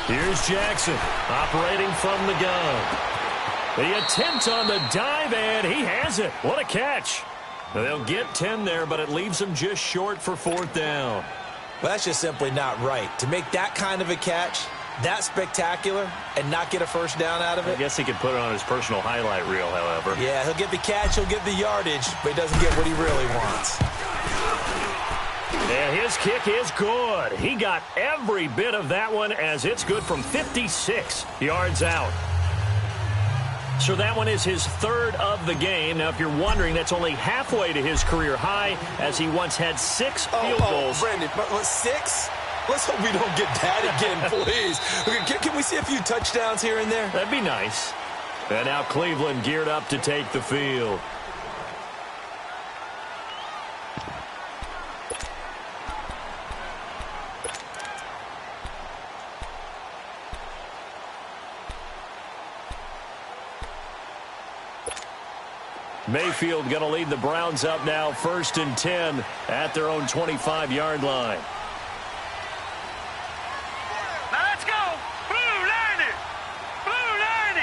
Here's Jackson, operating from the gun. The attempt on the dive, and he has it. What a catch. They'll get 10 there, but it leaves them just short for 4th down. Well, that's just simply not right. To make that kind of a catch, that spectacular, and not get a first down out of it. I guess he could put it on his personal highlight reel, however. Yeah, he'll get the catch, he'll get the yardage, but he doesn't get what he really wants. And his kick is good. He got every bit of that one as it's good from 56 yards out. So that one is his 3rd of the game. Now, if you're wondering, that's only halfway to his career high as he once had 6 field goals. Brandon, but 6? Let's hope we don't get that again, please. Can we see a few touchdowns here and there? That'd be nice. And now Cleveland geared up to take the field. Mayfield going to lead the Browns up now, 1st and 10 at their own 25-yard line. Now let's go. Blue 90. Blue 90.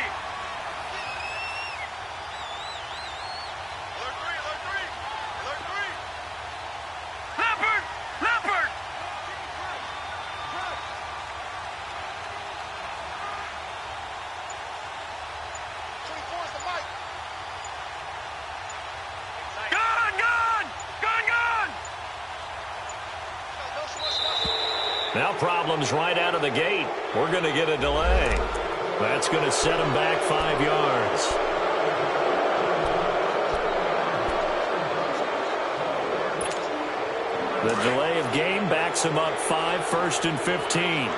Alert 3. Leopard. Leopard. Now problems right out of the gate. We're going to get a delay. That's going to set him back 5 yards. The delay of game backs him up 5, 1st and 15. All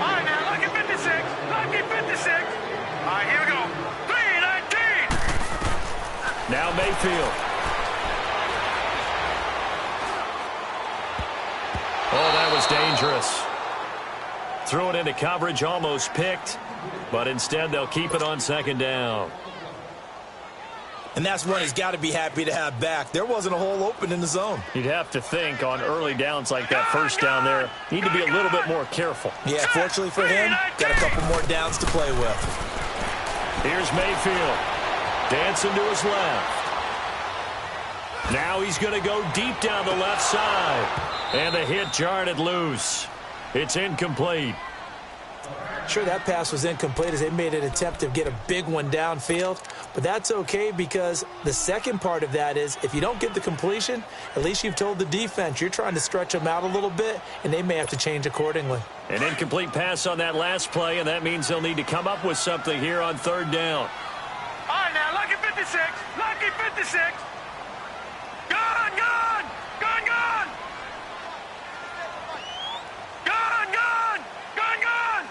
right, now, lucky 56. Lucky 56. All right, here we go. 319. Now Mayfield. Oh, that was dangerous. Threw it into coverage, almost picked, but instead they'll keep it on 2nd down. And that's one he's got to be happy to have back. There wasn't a hole open in the zone. You'd have to think on early downs like that 1st down there, need to be a little bit more careful. Yeah, fortunately for him, got a couple more downs to play with. Here's Mayfield, dancing to his left. Now he's going to go deep down the left side. And the hit jarred it loose. It's incomplete. Sure, that pass was incomplete as they made an attempt to get a big one downfield. But that's okay because the second part of that is if you don't get the completion, at least you've told the defense you're trying to stretch them out a little bit, and they may have to change accordingly. An incomplete pass on that last play, and that means they'll need to come up with something here on 3rd down. All right, now, lucky 56. Lucky 56. Gone, gone. Gone, gone. Gone, gone. Gone, gone.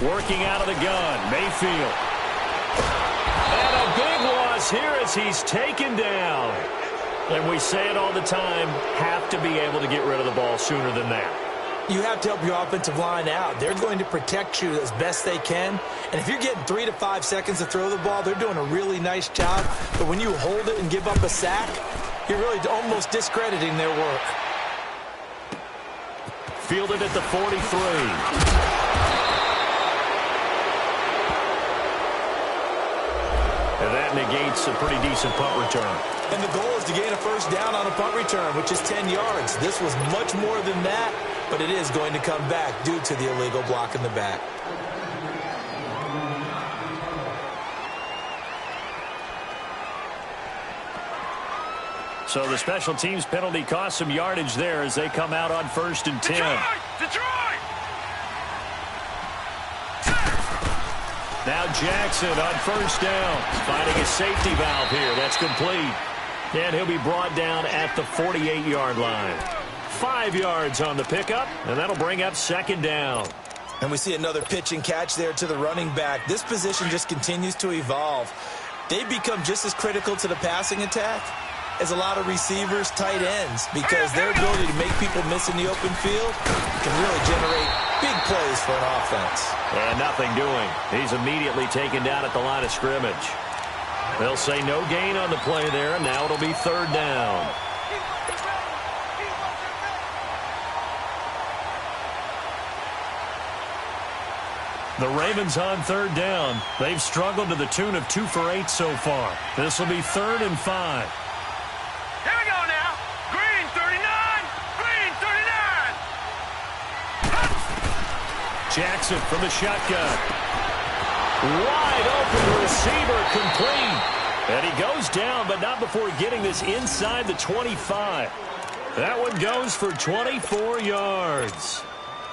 Working out of the gun, Mayfield. And a big loss here as he's taken down. And we say it all the time, have to be able to get rid of the ball sooner than that. You have to help your offensive line out. They're going to protect you as best they can. And if you're getting 3 to 5 seconds to throw the ball, they're doing a really nice job. But when you hold it and give up a sack, you're really almost discrediting their work. Fielded at the 43. And that negates a pretty decent punt return. And the goal is to gain a first down on a punt return, which is 10 yards. This was much more than that, but it is going to come back due to the illegal block in the back. So the special teams penalty cost some yardage there as they come out on 1st and 10. Detroit! Now Jackson on 1st down, finding a safety valve here. That's complete. And he'll be brought down at the 48-yard line. 5 yards on the pickup, and that'll bring up 2nd down. And we see another pitch and catch there to the running back. This position just continues to evolve. They've become just as critical to the passing attack as a lot of receivers, tight ends, because their ability to make people miss in the open field can really generate big plays for an offense. And nothing doing. He's immediately taken down at the line of scrimmage. They'll say no gain on the play there, and now it'll be 3rd down. The Ravens on 3rd down. They've struggled to the tune of 2 for 8 so far. This will be 3rd and 5. Here we go now. Green 39. Green 39. Jackson from the shotgun. Wide open receiver, complete. And he goes down, but not before getting this inside the 25. That one goes for 24 yards.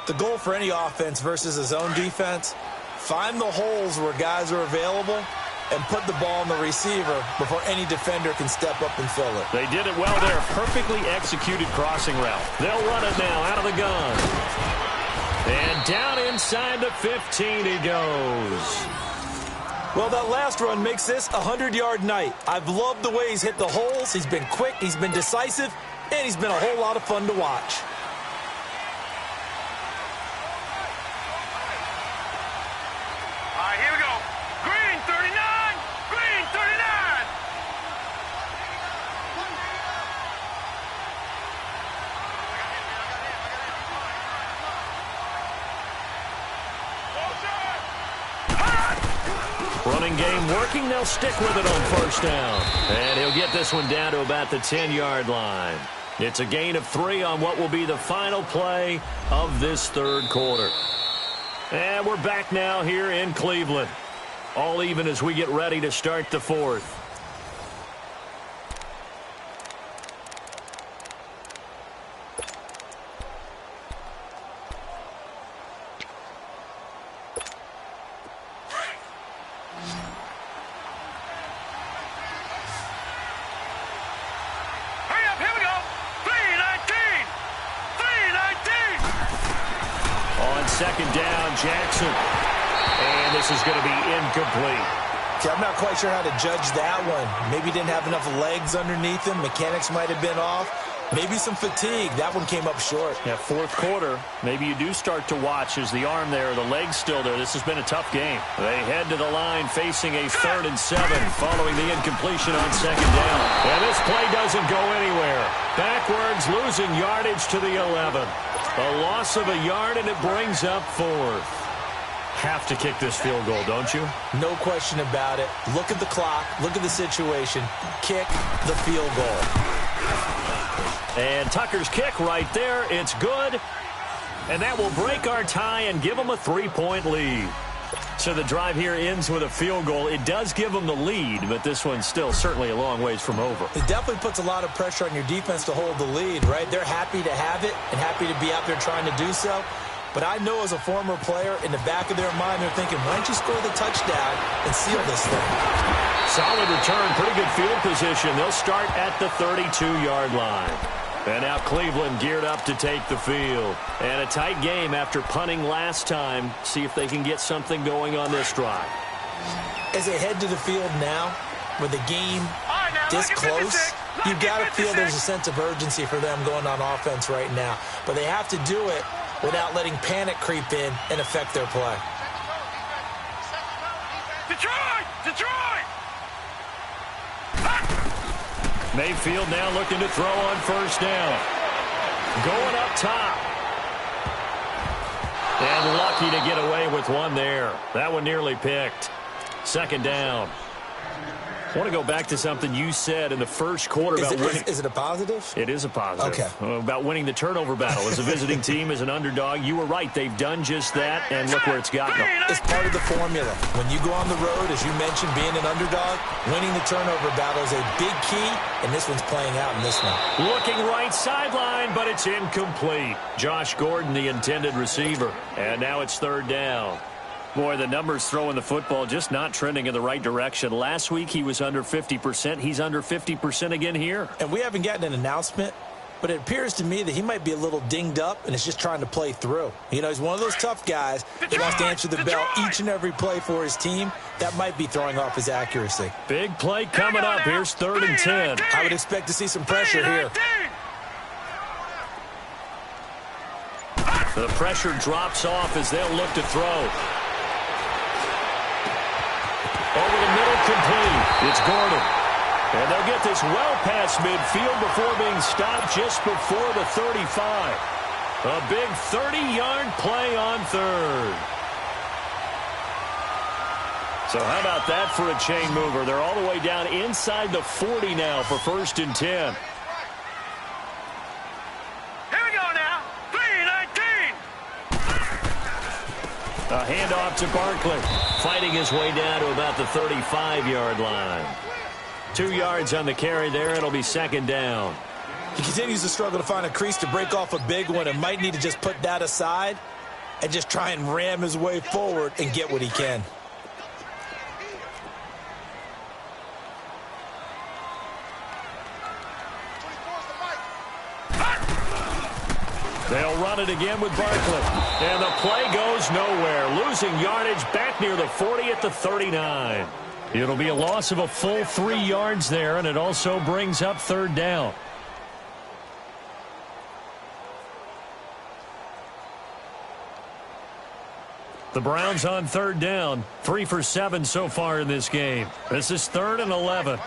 The goal for any offense versus a zone defense, find the holes where guys are available and put the ball on the receiver before any defender can step up and fill it. They did it well there. Perfectly executed crossing route. They'll run it now out of the gun. And down inside the 15 he goes. Well, that last run makes this a 100-yard night. I've loved the way he's hit the holes. He's been quick, he's been decisive, and he's been a whole lot of fun to watch. All right, here we go. Green 39. Green 39. Running game working. They'll stick with it on 1st down. And he'll get this one down to about the 10-yard line. It's a gain of 3 on what will be the final play of this 3rd quarter. And we're back now here in Cleveland. All even as we get ready to start the 4th. Hurry up, here we go. 319. 319. On 2nd down, Jackson. And this is going to be incomplete. Okay, I'm not quite sure how to judge that one. Maybe didn't have enough legs underneath him. Mechanics might have been off. Maybe some fatigue. That one came up short. Yeah, 4th quarter, maybe you do start to watch as the arm there, the leg's still there. This has been a tough game. They head to the line facing a 3rd and 7 following the incompletion on 2nd down. And this play doesn't go anywhere. Backwards, losing yardage to the 11. A loss of a yard, and it brings up 4th. Have to kick this field goal, don't you? No question about it. Look at the clock. Look at the situation. Kick the field goal. And Tucker's kick right there. It's good. And that will break our tie and give them a 3-point lead. So the drive here ends with a field goal. It does give them the lead, but this one's still certainly a long ways from over. It definitely puts a lot of pressure on your defense to hold the lead, right? They're happy to have it and happy to be out there trying to do so. But I know as a former player, in the back of their mind, they're thinking, why don't you score the touchdown and seal this thing? Solid return, pretty good field position. They'll start at the 32-yard line. And now Cleveland geared up to take the field. And a tight game after punting last time. See if they can get something going on this drive. As they head to the field now, with the game this close, you've got to feel there's a sense of urgency for them going on offense right now. But they have to do it without letting panic creep in and affect their play. Detroit! Detroit! Mayfield now looking to throw on first down. Going up top. And lucky to get away with one there. That one nearly picked. Second down. I want to go back to something you said in the first quarter about winning. Is it a positive? It is a positive. Okay. About winning the turnover battle. As a visiting team, as an underdog, you were right. They've done just that, and look where it's gotten them. It's part of the formula. When you go on the road, as you mentioned, being an underdog, winning the turnover battle is a big key, and this one's playing out in this one. Looking right sideline, but it's incomplete. Josh Gordon, the intended receiver. And now it's third down. Boy, the numbers throwing the football just not trending in the right direction. Last week he was under 50%. He's under 50% again here. And we haven't gotten an announcement, but it appears to me that he might be a little dinged up and is just trying to play through. You know, he's one of those tough guys that wants to answer the bell each and every play for his team. That might be throwing off his accuracy. Big play coming up. Here's 3rd and 10. I would expect to see some pressure here. The pressure drops off as they'll look to throw. Over the middle, complete. It's Gordon. And they'll get this well past midfield before being stopped just before the 35. A big 30-yard play on 3rd. So how about that for a chain mover? They're all the way down inside the 40 now for 1st and 10. A handoff to Barkley, fighting his way down to about the 35-yard line. 2 yards on the carry there. It'll be 2nd down. He continues to struggle to find a crease to break off a big one and might need to just put that aside and just try and ram his way forward and get what he can. They'll run it again with Barkley. And the play goes nowhere. Losing yardage back near the 40 at the 39. It'll be a loss of a full 3 yards there, and it also brings up 3rd down. The Browns on 3rd down. 3 for 7 so far in this game. This is 3rd and 11.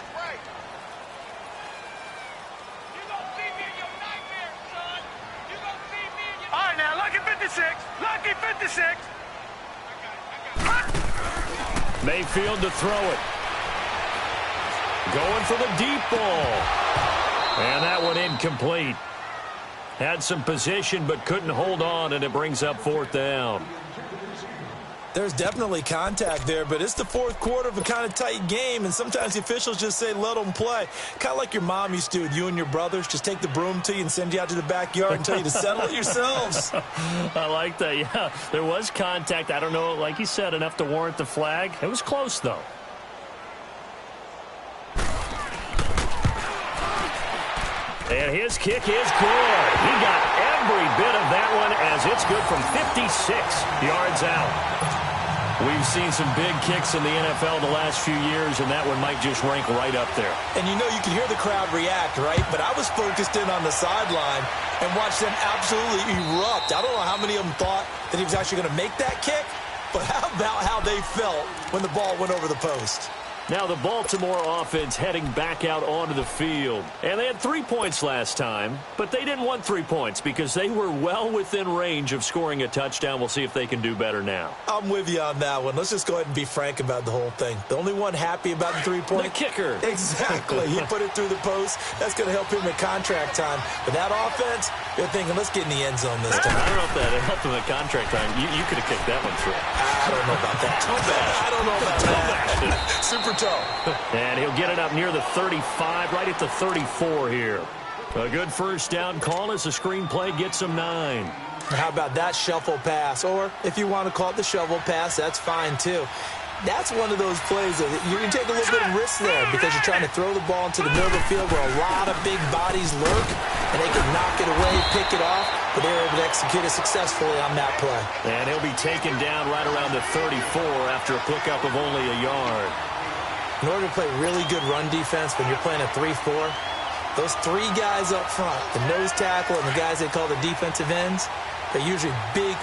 Lucky 56. Mayfield to throw it. Going for the deep ball. And that one incomplete. Had some position but couldn't hold on, and it brings up 4th down. There's definitely contact there, but it's the 4th quarter of a kind of tight game, and sometimes the officials just say, let them play. Kind of like your mom used to with you and your brothers. Just take the broom to you and send you out to the backyard and tell you to settle it yourselves. I like that, yeah. There was contact. I don't know, like you said, enough to warrant the flag. It was close, though. And his kick is good. He got every bit of that one as it's good from 56 yards out. We've seen some big kicks in the NFL the last few years, and that one might just rank right up there. And you know, you can hear the crowd react, right? But I was focused in on the sideline and watched them absolutely erupt. I don't know how many of them thought that he was actually going to make that kick, but how about how they felt when the ball went over the post? Now the Baltimore offense heading back out onto the field. And they had 3 points last time, but they didn't want 3 points because they were well within range of scoring a touchdown. We'll see if they can do better now. I'm with you on that one. Let's just go ahead and be frank about the whole thing. The only one happy about the 3-point. The kicker. Exactly. He put it through the post. That's going to help him at contract time. But that offense, they're thinking, let's get in the end zone this time. I don't know if that helped him at contract time. You could have kicked that one through. I don't know about that. I don't know about that. Super toe. And he'll get it up near the 35, right at the 34 here. A good first down call as the screenplay gets him 9. How about that shuffle pass? Or if you want to call it the shovel pass, that's fine too. That's one of those plays that you can take a little bit of risk there because you're trying to throw the ball into the middle of the field where a lot of big bodies lurk, and they can knock it away, pick it off, but they were able to execute it successfully on that play. And he'll be taken down right around the 34 after a pickup of only a yard. In order to play really good run defense when you're playing a 3-4, those three guys up front, the nose tackle and the guys they call the defensive ends, they're usually big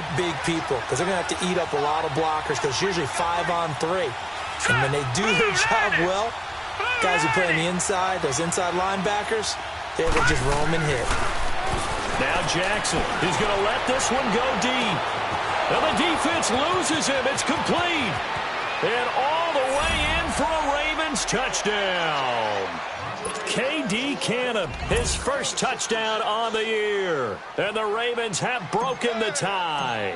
people because they're going to have to eat up a lot of blockers because it's usually 5-on-3. And when they do their job well, guys who play on the inside, those inside linebackers, they will just roam and hit. Now Jackson, he's going to let this one go deep. Now the defense loses him. It's complete. And all the way in for a Ravens touchdown. K.D. Cannon, his first touchdown on the year. And the Ravens have broken the tie.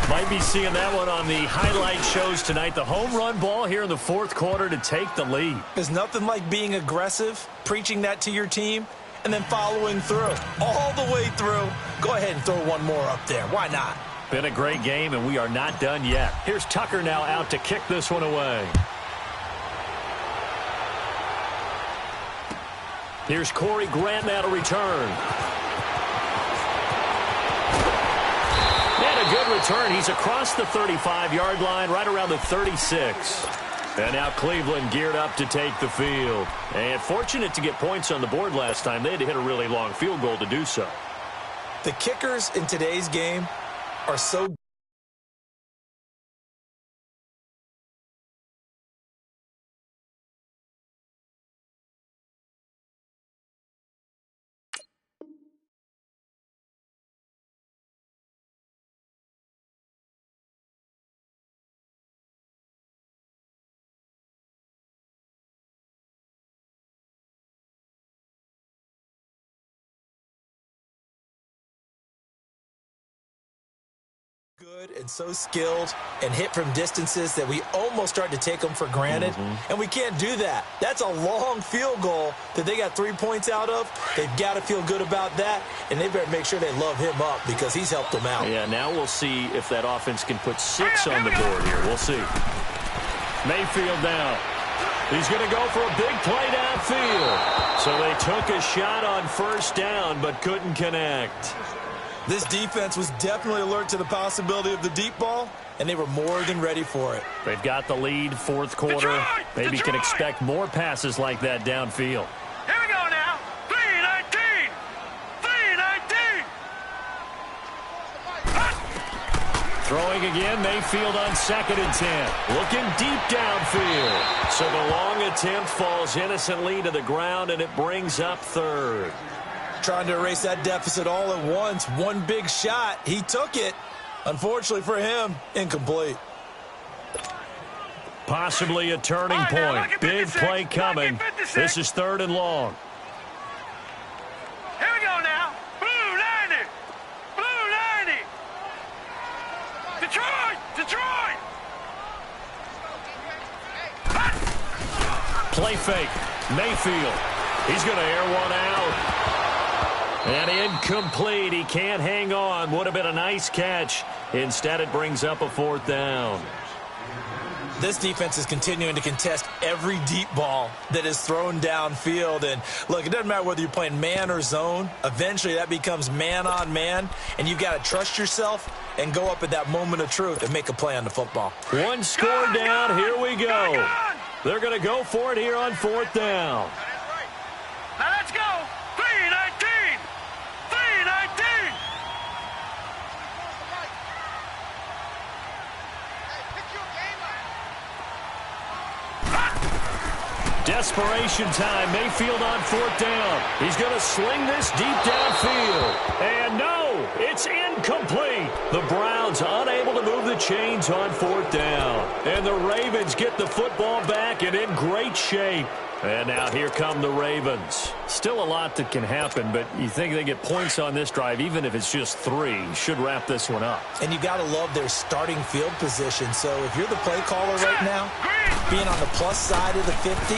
Might be seeing that one on the highlight shows tonight. The home run ball here in the fourth quarter to take the lead. There's nothing like being aggressive, preaching that to your team, and then following through. All the way through. Go ahead and throw one more up there. Why not? Been a great game, and we are not done yet. Here's Tucker now out to kick this one away. Here's Corey Grant now to return. And a good return. He's across the 35-yard line, right around the 36. And now Cleveland geared up to take the field. And fortunate to get points on the board last time. They had to hit a really long field goal to do so. The kickers in today's game are so good and so skilled and hit from distances that we almost start to take them for granted. And we can't do that. That's a long field goal that they got 3 points out of. They've got to feel good about that, and they better make sure they love him up because he's helped them out. Yeah, now we'll see if that offense can put 6 on the board here. We'll see. Mayfield now. He's going to go for a big play downfield. So they took a shot on first down but couldn't connect. This defense was definitely alert to the possibility of the deep ball, and they were more than ready for it. They've got the lead, fourth quarter. Maybe can expect more passes like that downfield. Here we go now. 3-19. 3-19. Throwing again, Mayfield on 2nd and 10. Looking deep downfield. So the long attempt falls innocently to the ground, and it brings up 3rd. Trying to erase that deficit all at once. One big shot. He took it. Unfortunately for him, incomplete. Possibly a turning point. Big play coming. This is 3rd and long. Here we go now. Blue 90. Blue 90. Detroit. Detroit. Play fake. Mayfield. He's going to air one out. And incomplete. He can't hang on. Would have been a nice catch. Instead, it brings up a 4th down. This defense is continuing to contest every deep ball that is thrown downfield. And, look, it doesn't matter whether you're playing man or zone. Eventually, that becomes man-on-man, and you've got to trust yourself and go up at that moment of truth and make a play on the football. One score down. Here we go. They're going to go for it here on 4th down. Now let's go. 3-19. 3-19. Desperation time. Mayfield on 4th down. He's going to sling this deep downfield. And no, it's incomplete. The Browns unable to move the chains on 4th down. And the Ravens get the football back and in great shape. And now here come the Ravens. Still a lot that can happen, but you think they get points on this drive, even if it's just 3. Should wrap this one up. And you got to love their starting field position. So if you're the play caller right now, being on the plus side of the 50,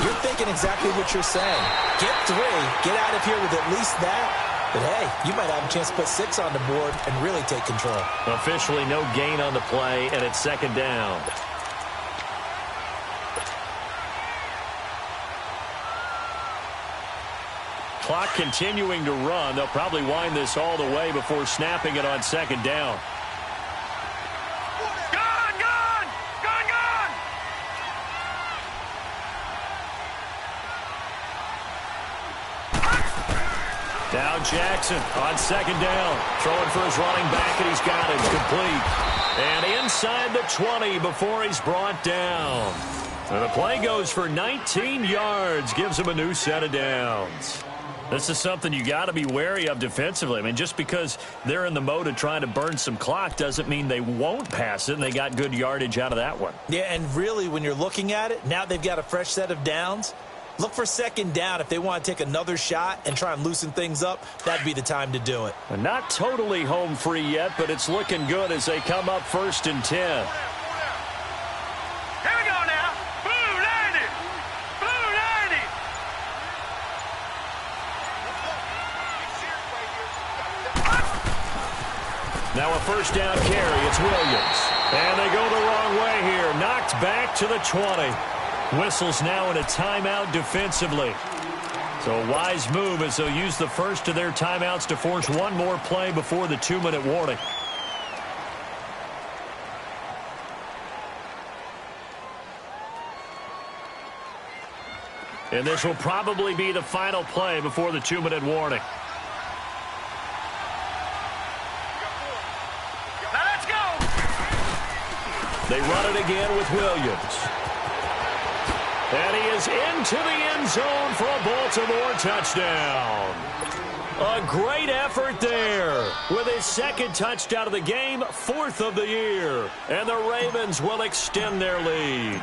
you're thinking exactly what you're saying. Get 3, get out of here with at least that. But, hey, you might have a chance to put 6 on the board and really take control. Officially no gain on the play, and it's 2nd down. Clock continuing to run. They'll probably wind this all the way before snapping it on second down. Gone, gone, gone, gone. Now Jackson on second down. Throwing for his running back, and he's got it. Complete. And inside the 20 before he's brought down. And the play goes for 19 yards. Gives him a new set of downs. This is something you got to be wary of defensively. I mean, just because they're in the mode of trying to burn some clock doesn't mean they won't pass it, and they got good yardage out of that one. Yeah, and really, when you're looking at it, now they've got a fresh set of downs. Look for second down. If they want to take another shot and try and loosen things up, that'd be the time to do it. And not totally home free yet, but it's looking good as they come up 1st and 10. Here we go now. Blue 90. Blue 90. Now a first down carry. It's Williams. And they go the wrong way here. Knocked back to the 20. Whistles now in a timeout defensively. So a wise move as they'll use the first of their timeouts to force one more play before the 2-minute warning. And this will probably be the final play before the 2-minute warning. Now let's go. They run it again with Williams. And he is into the end zone for a Baltimore touchdown. A great effort there with his second touchdown of the game, 4th of the year. And the Ravens will extend their lead.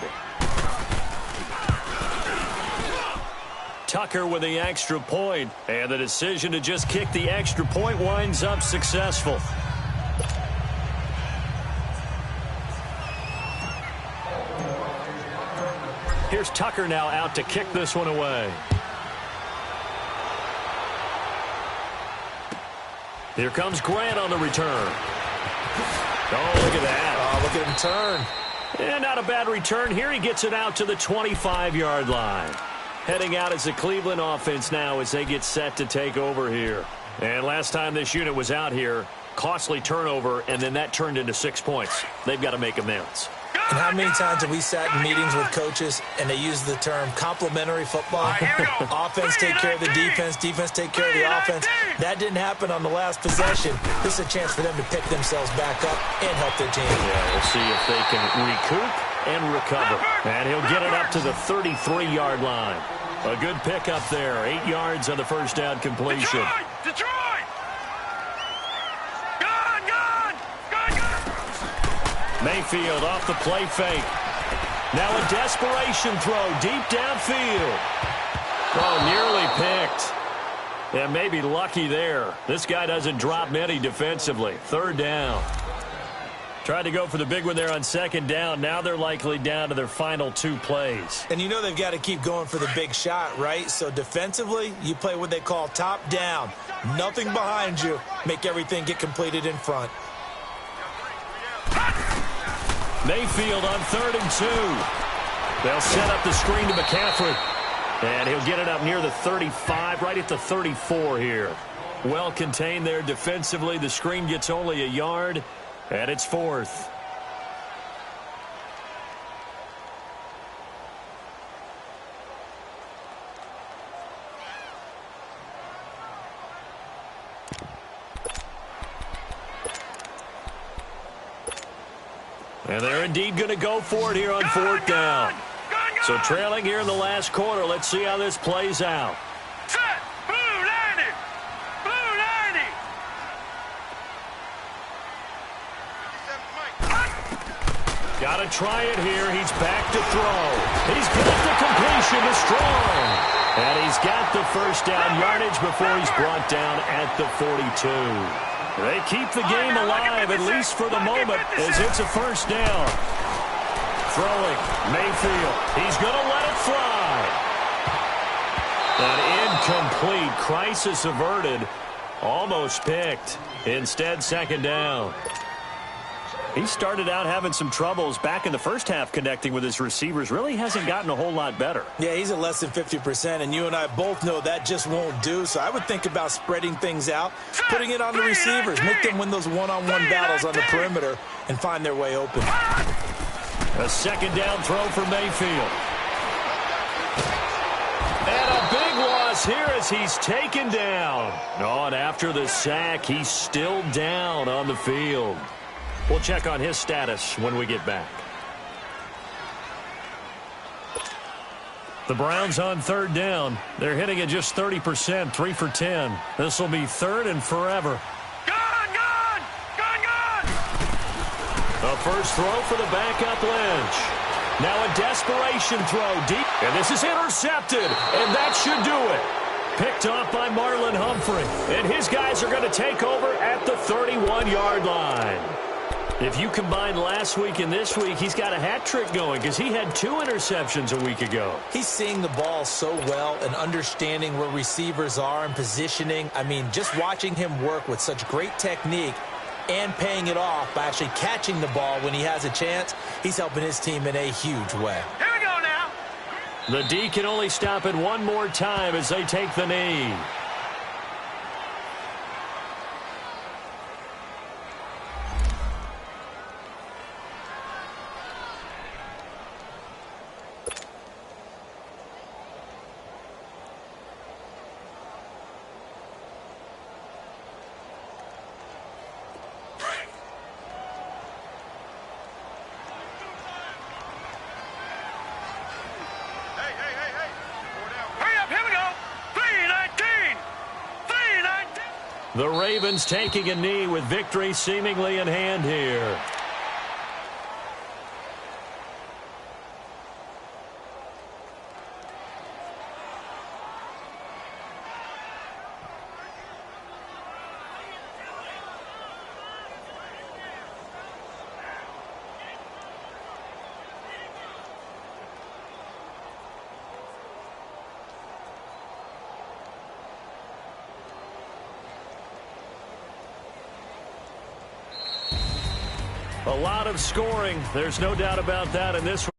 Tucker with the extra point, and the decision to just kick the extra point winds up successful. Here's Tucker now out to kick this one away. Here comes Grant on the return. Oh, look at that. Oh, look at him turn. And not a bad return here. He gets it out to the 25-yard line. Heading out as the Cleveland offense now as they get set to take over here. And last time this unit was out here, costly turnover, and then that turned into 6 points. They've got to make amends. And how many times have we sat in meetings with coaches and they use the term complementary football? Offense take care of the defense, defense take care of the offense. That didn't happen on the last possession. This is a chance for them to pick themselves back up and help their team. Yeah, we'll see if they can recoup and recover. And he'll get it up to the 33-yard line. A good pickup there. 8 yards on the first down completion. Detroit! Gone, gone! Gone, gone! Mayfield off the play fake. Now a desperation throw deep downfield. Oh, nearly picked. And maybe lucky there. This guy doesn't drop many defensively. 3rd down. Tried to go for the big one there on 2nd down. Now they're likely down to their final 2 plays. And you know they've got to keep going for the big shot, right? So defensively, you play what they call top down. Nothing behind you. Make everything get completed in front. Mayfield on 3rd and 2. They'll set up the screen to McCaffrey. And he'll get it up near the 35, right at the 34 here. Well contained there defensively. The screen gets only a yard. And it's 4th. And they're indeed going to go for it here on 4th down. So trailing here in the last quarter. Let's see how this plays out. Set! Blue 90! Blue 90! Got to try it here. He's back to throw. He's got the completion to Strong. And he's got the first down yardage before he's brought down at the 42. They keep the game alive, at least for the moment, as it's a first down. Throwing, Mayfield. He's going to let it fly. An incomplete. Crisis averted. Almost picked. Instead, 2nd down. He started out having some troubles back in the first half connecting with his receivers. Really hasn't gotten a whole lot better. Yeah, he's at less than 50%, and you and I both know that just won't do. So I would think about spreading things out, putting it on the receivers, make them win those one-on-one battles on the perimeter, and find their way open. A second down throw for Mayfield. And a big loss here as he's taken down. Oh, and after the sack, he's still down on the field. We'll check on his status when we get back. The Browns on third down. They're hitting at just 30%, 3 for 10. This will be third and forever. Gone! A first throw for the backup Lynch. Now a desperation throw deep. And this is intercepted. And that should do it. Picked off by Marlon Humphrey. And his guys are going to take over at the 31-yard line. If you combine last week and this week, he's got a hat trick going because he had 2 interceptions a week ago. He's seeing the ball so well and understanding where receivers are and positioning. I mean, just watching him work with such great technique and paying it off by actually catching the ball when he has a chance, he's helping his team in a huge way. Here we go now. The D can only stop it one more time as they take the knee. The Ravens taking a knee with victory seemingly in hand here. A lot of scoring. There's no doubt about that in this one.